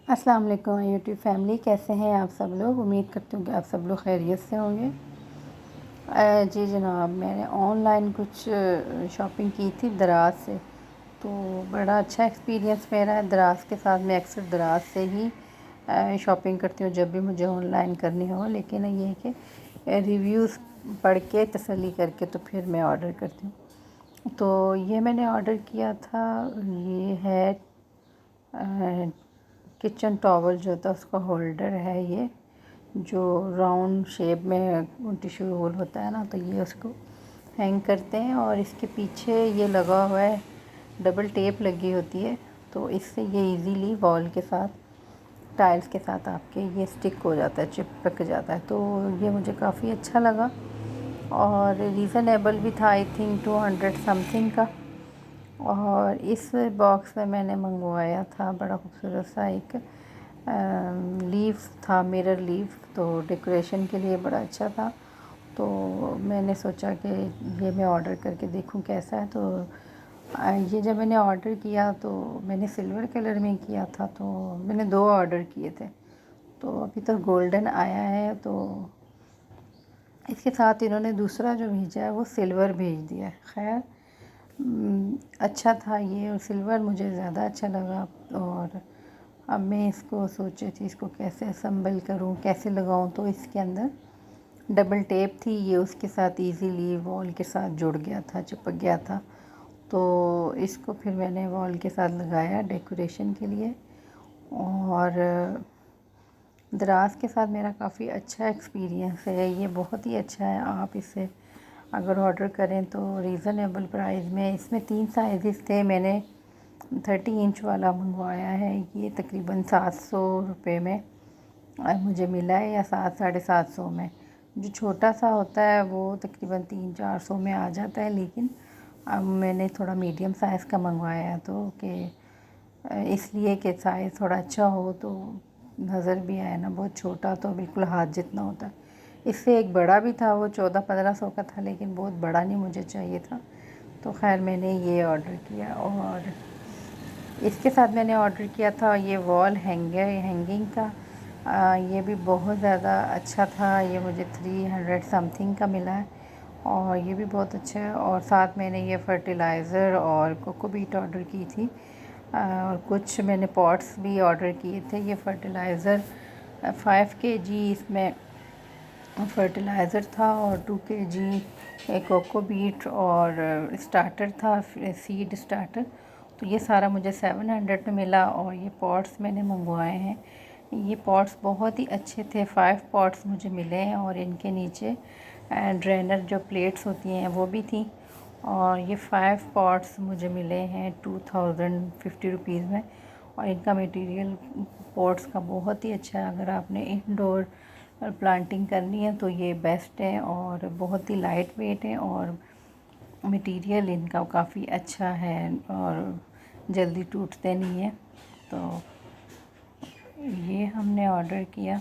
अस्सलाम वालेकुम YouTube family, कैसे हैं आप सब लोग। उम्मीद करती हूँ कि आप सब लोग खैरियत से होंगे। जी जनाब, मैंने ऑनलाइन कुछ शॉपिंग की थी दराज से, तो बड़ा अच्छा एक्सपीरियंस मेरा है। दराज के साथ मैं अक्सर दराज से ही शॉपिंग करती हूँ जब भी मुझे ऑनलाइन करनी हो, लेकिन ये है कि रिव्यूज़ पढ़ के तसल्ली करके तो फिर मैं ऑर्डर करती हूँ। तो ये मैंने ऑर्डर किया था, ये है किचन टॉवल जो होता है उसका होल्डर है। ये जो राउंड शेप में टिश्यू रोल होता है ना, तो ये उसको हैंग करते हैं और इसके पीछे ये लगा हुआ है, डबल टेप लगी होती है, तो इससे ये इजीली वॉल के साथ, टाइल्स के साथ आपके ये स्टिक हो जाता है, चिपक जाता है। तो ये मुझे काफ़ी अच्छा लगा और रीज़नेबल भी था। आई थिंक 200 समथिंग का। और इस बॉक्स में मैंने मंगवाया था बड़ा खूबसूरत सा एक लीफ था, मिरर लीफ, तो डेकोरेशन के लिए बड़ा अच्छा था। तो मैंने सोचा कि ये मैं ऑर्डर करके देखूं कैसा है। तो ये जब मैंने ऑर्डर किया तो मैंने सिल्वर कलर में किया था, तो मैंने 2 ऑर्डर किए थे, तो अभी तक गोल्डन आया है। तो इसके साथ इन्होंने दूसरा जो भेजा है वो सिल्वर भेज दिया है। खैर अच्छा था ये, और सिल्वर मुझे ज़्यादा अच्छा लगा। और अब मैं इसको सोची थी इसको कैसे असम्बल करूं, कैसे लगाऊं, तो इसके अंदर डबल टेप थी, ये उसके साथ इजीली वॉल के साथ जुड़ गया था, चिपक गया था। तो इसको फिर मैंने वॉल के साथ लगाया डेकोरेशन के लिए। और दराज के साथ मेरा काफ़ी अच्छा एक्सपीरियंस है, ये बहुत ही अच्छा है। आप इसे अगर ऑर्डर करें तो रीज़नेबल प्राइस में, इसमें 3 साइज़ थे, मैंने 30 इंच वाला मंगवाया है। ये तकरीबन 700 रुपये में मुझे मिला है, या 700-750 में। जो छोटा सा होता है वो तकरीबन 300-400 में आ जाता है, लेकिन अब मैंने थोड़ा मीडियम साइज़ का मंगवाया है, तो कि इसलिए कि साइज़ थोड़ा अच्छा हो तो नज़र भी आए ना। बहुत छोटा तो बिल्कुल हाथ जितना होता है। इससे एक बड़ा भी था, वो 1400-1500 का था, लेकिन बहुत बड़ा नहीं मुझे चाहिए था। तो खैर मैंने ये ऑर्डर किया। और इसके साथ मैंने ऑर्डर किया था ये वॉल हैंगिंग का। ये भी बहुत ज़्यादा अच्छा था, ये मुझे 300 समथिंग का मिला है, और ये भी बहुत अच्छा है। और साथ मैंने ये फर्टिलाइज़र और कोकोपीट ऑर्डर की थी, और कुछ मैंने पॉट्स भी ऑर्डर किए थे। ये फर्टिलाइज़र 5 केजी इसमें फर्टिलाइज़र था, और 2 केजी कोकोपीट और स्टार्टर था, सीड स्टार्टर। तो ये सारा मुझे 700 में मिला। और ये पॉट्स मैंने मंगवाए हैं, ये पॉट्स बहुत ही अच्छे थे। 5 पॉट्स मुझे मिले हैं, और इनके नीचे ड्रेनर जो प्लेट्स होती हैं वो भी थी। और ये 5 पॉट्स मुझे मिले हैं 2050 रुपीज़ में। और इनका मटेरियल पॉट्स का बहुत ही अच्छा है। अगर आपने इंडोर प्लांटिंग करनी है तो ये बेस्ट है, और बहुत ही लाइट वेट है, और मटेरियल इनका काफ़ी अच्छा है, और जल्दी टूटते नहीं है। तो ये हमने ऑर्डर किया।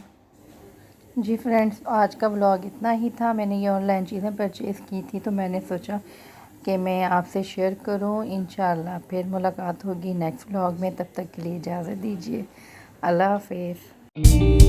जी फ्रेंड्स, आज का व्लॉग इतना ही था। मैंने ये ऑनलाइन चीज़ें परचेज़ की थी, तो मैंने सोचा कि मैं आपसे शेयर करूं। इंशाल्लाह फिर मुलाकात होगी नेक्स्ट व्लॉग में। तब तक के लिए इजाज़त दीजिए। अल्लाह हाफ़िज़।